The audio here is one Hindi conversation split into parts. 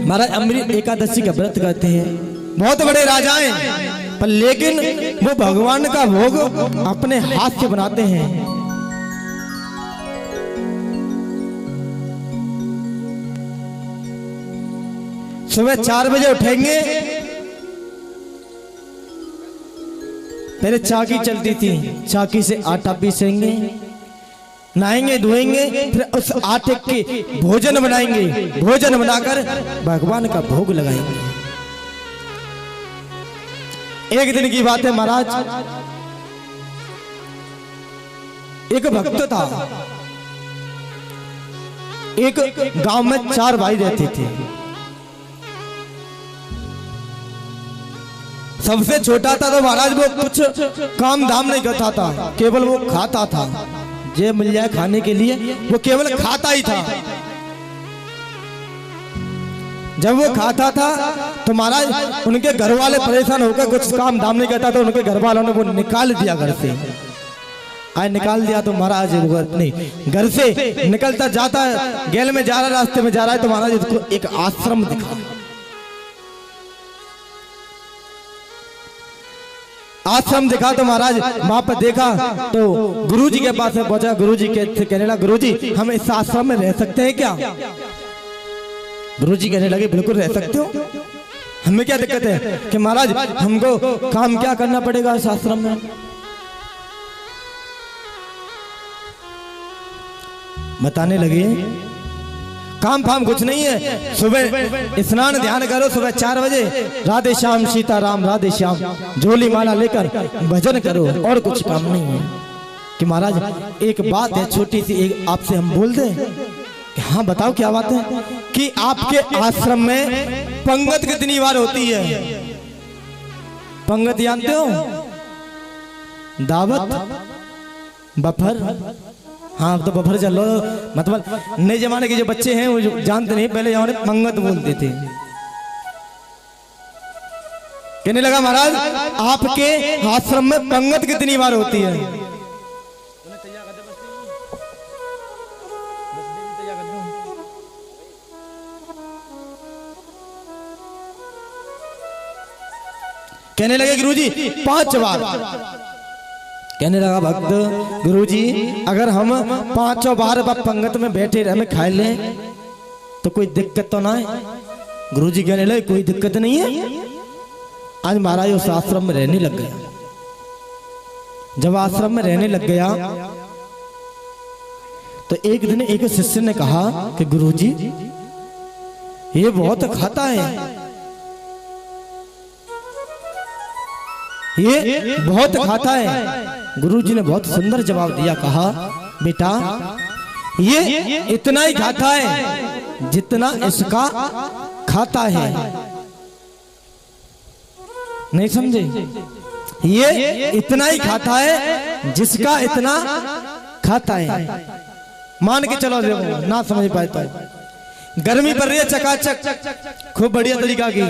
महाराज अमृत एकादशी का व्रत करते हैं, बहुत बड़े राजा हैं, पर लेकिन वो भगवान का भोग अपने हाथ से बनाते हैं। सुबह 4 बजे उठेंगे, पहले चाकी चलती थी, चाकी से आटा पीसेंगे, नहाएंगे धोएंगे, फिर उस आटे के भोजन बनाएंगे, भोजन बनाकर भगवान का भोग लगाएंगे। एक दिन की बात है महाराज, एक भक्त था, एक गांव में 4 भाई रहते थे। सबसे छोटा था तो महाराज वो कुछ काम धाम नहीं करता था, केवल वो खाता था, जे मिल जाए खाने के लिए वो केवल खाता ही था। जब वो खाता था तो महाराज उनके घर वाले परेशान होकर कुछ काम धाम नहीं करता, तो उनके घर वालों ने वो निकाल दिया घर से। आज निकाल दिया तो महाराज नहीं, घर से निकलता जाता है, गैल में जा रहा, रास्ते में जा रहा है, तो महाराज इसको एक आश्रम दिखा, आश्रम दिखा। तो महाराज वहां पर देखा तो गुरुजी के पास में पहुंचा, गुरुजी कहने लगा, गुरुजी हम इस आश्रम में रह सकते हैं क्या? गुरुजी कहने लगे बिल्कुल रह सकते हो, हमें क्या दिक्कत है? कि महाराज हमको काम क्या करना पड़ेगा इस आश्रम में? बताने लगे काम फाम कुछ नहीं है, सुबह स्नान ध्यान करो, सुबह 4 बजे राधे श्याम सीताराम राधे श्याम झोली माला लेकर भजन करो, और कुछ काम नहीं है। कि महाराज एक बात है छोटी सी, एक आपसे हम बोल दें? कि हाँ बताओ क्या बात है? कि आपके आश्रम में पंगत कितनी बार होती है? पंगत जानते हो? दावत, बफर, हाँ तो बफर चलो, मतलब नए जमाने के जो बच्चे हैं वो जो जानते नहीं, पहले जमाने पंगत बोलते थे। कहने लगा महाराज आपके आश्रम में पंगत कितनी बार होती है? कहने लगे गुरुजी 5 बार। कहने लगा भक्त, गुरुजी अगर हम 5 बार पंगत में बैठे रहे, हमें खाए लें तो कोई दिक्कत तो ना है? गुरुजी कहने लगे कोई दिक्कत नहीं है। आज महाराज उस आश्रम में रहने लग गया। जब आश्रम में रहने लग गया तो एक दिन एक शिष्य ने कहा कि गुरुजी ये बहुत खाता है, ये बहुत खाता है। गुरुजी ने बहुत सुंदर जवाब दिया, कहा बेटा ये इतना ही खाता है जितना इसका खाता है। नहीं समझे? ये इतना ही खाता है जिसका इतना खाता है। मान के चलो, ना समझ पाए तो गर्मी पड़ रही है चकाचक, खूब बढ़िया तरीका की।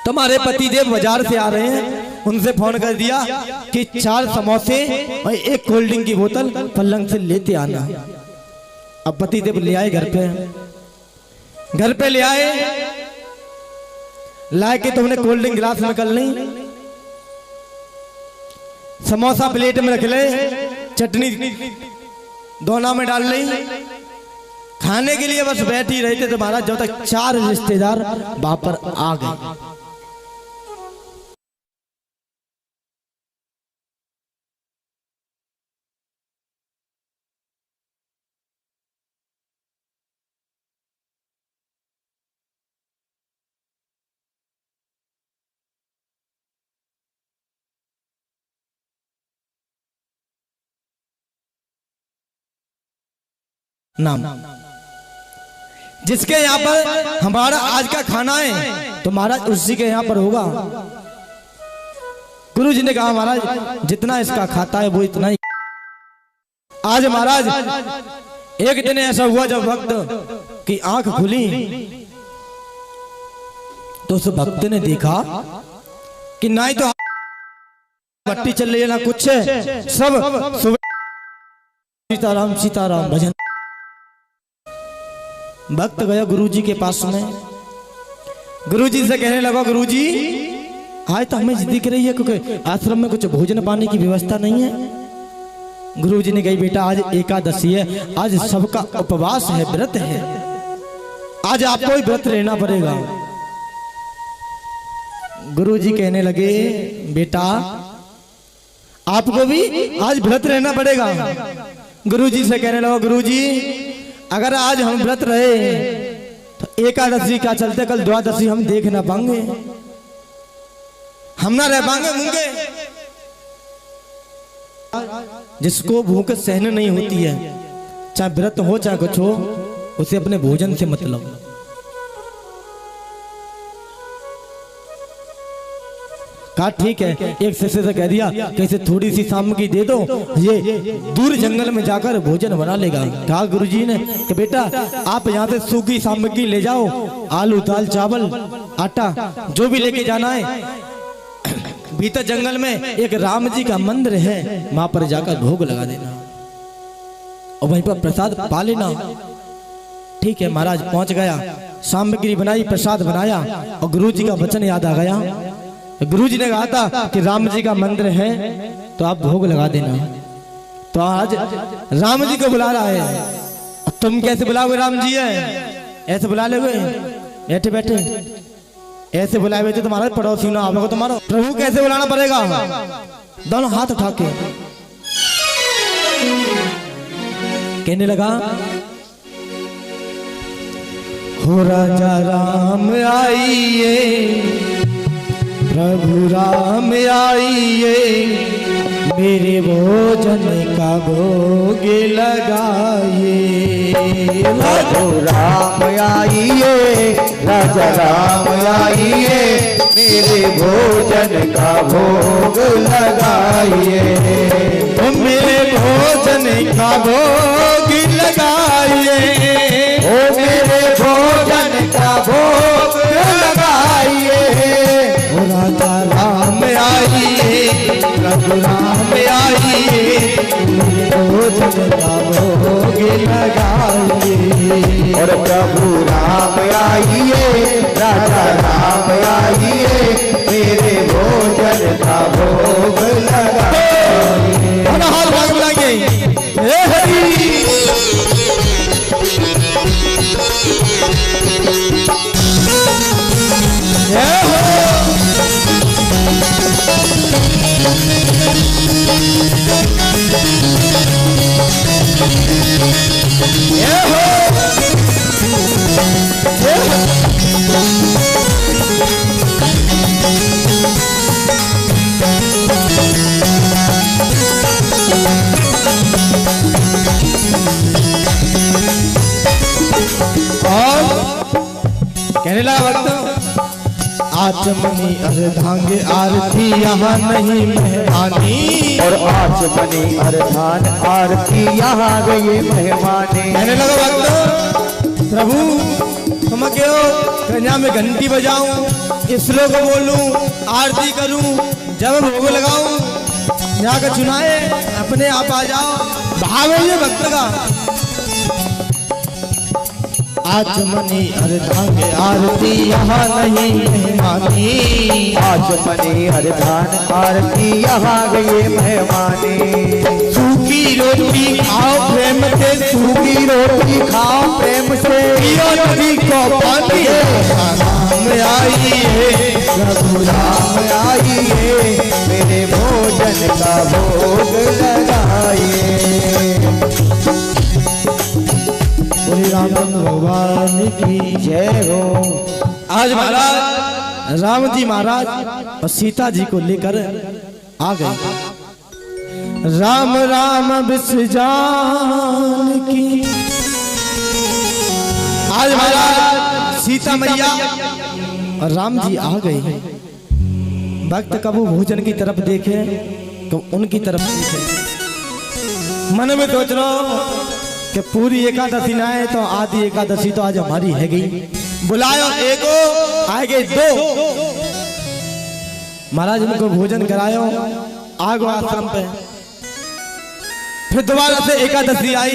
तुम्हारे पतिदेव बाजार से आ रहे हैं, उनसे फोन कर दिया कि 4 समोसे और 1 कोल्ड ड्रिंक की बोतल पलंग से लेते आना। अब पतिदेव ले आए घर पे ले आए, लाए के तुमने कोल्ड ड्रिंक गिलास में कर ली, समोसा प्लेट में रख ले, चटनी दोना में डाल ली, खाने के लिए बस बैठ ही रहे थे। तो महाराज जब तक 4 रिश्तेदार वहां पर आ गए। नाम जिसके यहाँ पर हमारा आज का खाना है तो महाराज उसी के यहाँ पर होगा। गुरु जी ने कहा महाराज जितना इसका खाता है वो इतना ही। आज महाराज एक दिन ऐसा हुआ जब भक्त की आंख खुली तो उस भक्त ने देखा कि ना ही तो भट्टी चल रही है ना कुछ है, सब सुबह सीताराम सीताराम भजन। भक्त गया गुरुजी के पास में, गुरुजी से कहने लगा, गुरुजी आज तो हमें दिख रही है क्योंकि आश्रम में कुछ भोजन पाने की व्यवस्था नहीं है। गुरुजी ने कही, बेटा आज एकादशी है, आज सबका उपवास है, व्रत है, आज आपको ही व्रत रहना पड़ेगा। गुरुजी कहने लगे, बेटा आपको भी आज व्रत रहना पड़ेगा। गुरुजी से कहने लगा, गुरुजी अगर आज हम व्रत रहे तो एकादशी क्या चलते कल द्वादशी हम देख ना पाएंगे, हम ना रह पाएंगे मूंगे। जिसको भूख सहन नहीं होती है, चाहे व्रत हो चाहे कुछ हो, उसे अपने भोजन से मतलब। कहा ठीक है, एक शिष्य से कह दिया कैसे थोड़ी सी सामग्री दे दो, ये दूर जंगल में जाकर भोजन बना लेगा। कहा गुरुजी ने कि बेटा आप यहाँ से सूखी सामग्री ले जाओ, आलू दाल चावल आटा जो भी लेके जाना है। भीतर जंगल में एक राम जी का मंदिर है, वहां पर जाकर भोग लगा देना और वहीं पर प्रसाद पा लेना। ठीक है, महाराज पहुंच गया, सामग्री बनाई, प्रसाद बनाया और गुरुजी का वचन याद आ गया। गुरुजी ने कहा था कि राम जी का मंदिर है तो आप भोग लगा देना। तो आज राम जी को बुला रहा है, तुम कैसे बुलाओगे? राम जी है ऐसे बुला लोगे? बैठे बैठे ऐसे बुलाए बैठे तुम्हारा पड़ोसी ना आवेगा तुम्हारा। प्रभु कैसे बुलाना पड़ेगा? दोनों हाथ उठा के कहने लगा, हो राजा राम आइए, प्रभु राम आइए, मेरे भोजन का भोग लगाइए। प्रभु राम आइए, राजा राम आइए, मेरे भोजन का भोग लगाइए। मेरे भोजन का भोग लगाइए, ओ मेरे भोजन का भोग लगाइए। राजा राम आइए, प्रभु राम आइए, भोजन का भोग लगाइए। और प्रभु राम आइए, राजा राम आइए, मेरे भोजन का भोग लगाइए। हाथ भाग लागे, हे हरि कहने लगा वक्त, आचमनी अर्धांगे आरती यहाँ नहीं मेहमानी। और आचमनी अर्धान आरती यहाँ गई मेहमानी। कहने लगा वक्त, प्रभु तुम क्यों कन्या में घंटी बजाऊं, श्लोक बोलूं, आरती करूं, जब भोग लगाऊं, यहाँ का चुनाए अपने आप आ जाओ। भाव है ये भक्त का। आचमनी अर्धांगे आरती यहाँ नहीं मेहमानी। आचमनी अर्धान आरती यहाँ गई मेहमानी। सूखी रोटी खाओ प्रेम से, सूखी रोटी खाओ प्रेम से, पियो नदी को पानी। राम आइए, प्रभु राम आइए, मेरे भोजन का भोग लगाइए। श्री रामचंद्र भगवान की जय हो। आज महाराज राम जी महाराज और सीता जी को लेकर आ गए। राम राम विश्व जान की। आज महाराज सीता मैया और राम जी आ गए। भक्त कबू भोजन की तरफ देखे तो उनकी तरफ देखे। मन में सोच रहा कि पूरी एकादशी ना है तो आधी एकादशी तो आज हमारी है गई। बुलायो एको आगे दो। महाराज उनको भोजन करायो, आगो आश्रम पे। फिर दोबारा से एकादशी आई।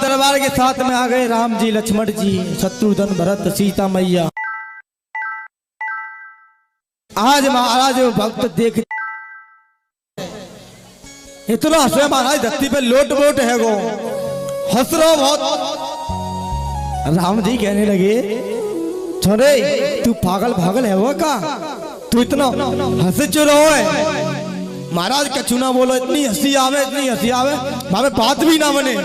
दरबार के साथ में आ गए राम जी, लक्ष्मण जी, शत्रुघ्न, भरत, सीता मैया। आज महाराज भक्त देख इतना हंसे महाराज, धरती पे लोट वोट है गो, हंस रहो बहुत। राम जी कहने लगे, छोरे तू पागल भागल है वो का, तू इतना हंसे चो रहो है। महाराज कछु ना बोलो, इतनी हंसी आवे, इतनी हंसी आवे, भावे बात भी ना बने।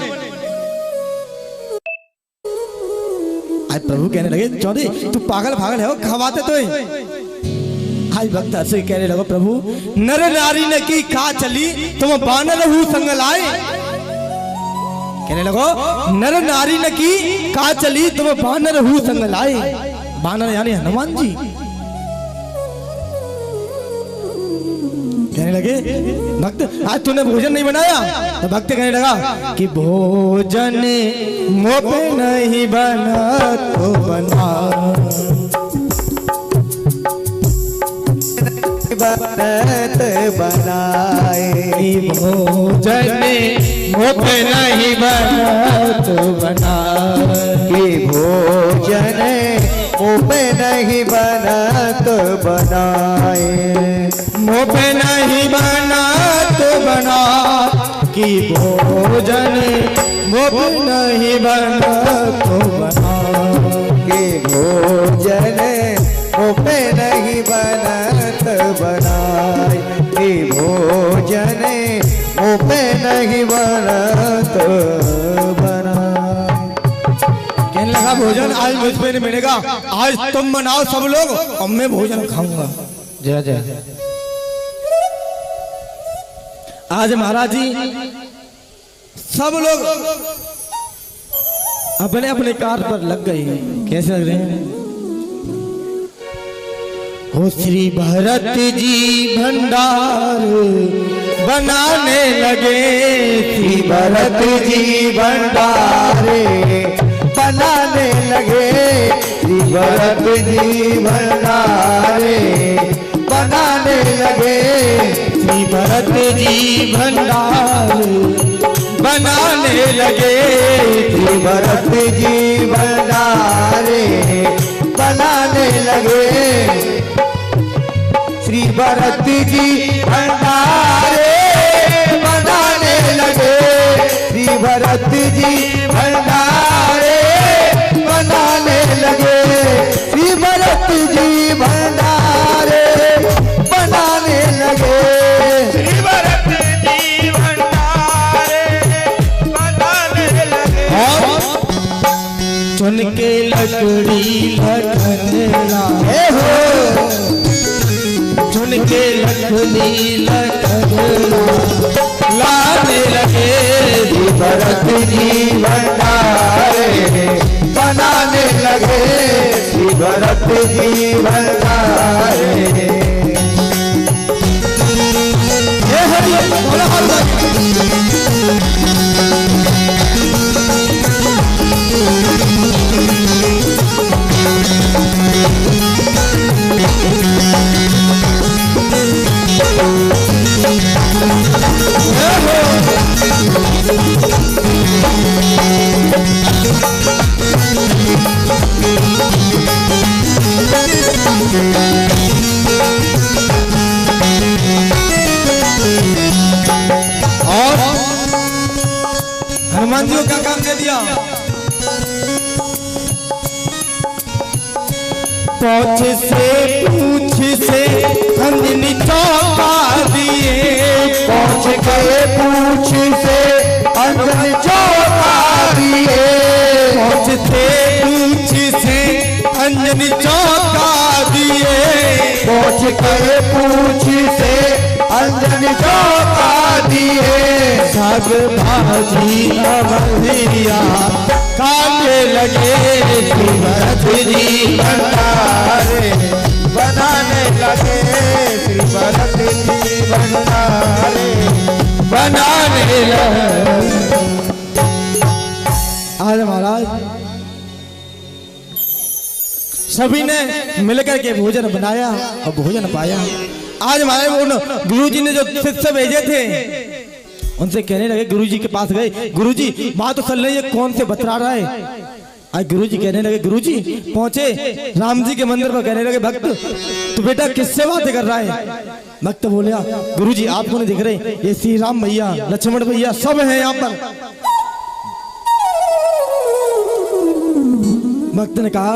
आज प्रभु कहने लगे, छोरे तू पागल भागल है वो, खवाते तो आज भक्त से कहने लगा, प्रभु नर नारी ने की खा चली, तुम बानर हूँ संग लाए। कहने लगो, नर नारी ने की खा चली, तुम बानर हूँ संग लाए। बानर यानी हनुमान जी। कहने लगे, भक्त आज तूने भोजन नहीं बनाया? तो भक्त कहने लगा कि भोजन मुँह पे नहीं बना तो बना, बनत बनाए। भोजन मुँह पे नहीं बना तो बना, कि भोजन मुँह पे नहीं बनत बनाए। मुँह पे नहीं बना तो बना, कि भोजन मुँह पे नहीं बना तो बना, कि भोजन मुँह पे नहीं बनत बनाए। कि भोजन मुँह पे नहीं बनत बनाए। कहने लगा, भोजन आज मुझ पे नहीं मिलेगा, आज तुम बनाओ सब लोग और मैं भोजन खाऊंगा। जय जय। आज महाराज जी सब लोग अपने अपने कार्य पर लग गए। कैसे लग रहे हैं? हो श्री भरत जी भंडार बनाने लगे, श्री भरत जी भंडारे बनाने लगे। श्री भरत जी भंडारे बनाने लगे। श्री भरत जी भंडार बनाने लगे। श्री भरत जी भंडारे बनाने लगे। श्री भरत जी भंडारे बनाने लगे। श्री भरत जी भंडारे बनाने लगे। श्री भरत जी भंडारे बनाने लगे। श्री भरत जी भंडारे बनाने लगे। चुन के लकड़ी लखनला हो चुन के लकड़ी लखनला लाने लगे। श्री भरत जी भंडारे बनाने लगे। श्री भरत जी भंडारे। और हनुमान जी को क्या काम दे दिया? पूछ से अंजनी चौका दिए। पहुँच गए पूछ से अंजनी चौका दिए। पूछ से अंजनी चौका दिए। पहुँच गए पूछ से अंजनी चौका दिए। साग भाजी अवधिया काटे लगे। श्री भरत जी भंडारे बनाने लगे। श्री भरत जी भंडारे बनाने लगे। आज महाराज सभी ने मिलकर के भोजन बनाया और भोजन पाया। आज हमारे गुरु जी ने जो शिष्य भेजे थे उनसे कहने लगे, गुरुजी के पास गए, गुरुजी माँ तो चल रही है, कौन से बतरा रहा है? आज गुरुजी कहने लगे, गुरुजी पहुंचे राम जी के मंदिर पर, कहने लगे, भक्त तू बेटा किससे बातें कर रहा है? भक्त बोले, गुरुजी आपको नहीं दिख रहे, ये श्री राम भैया, लक्ष्मण भैया सब हैं यहाँ पर। भक्त ने कहा,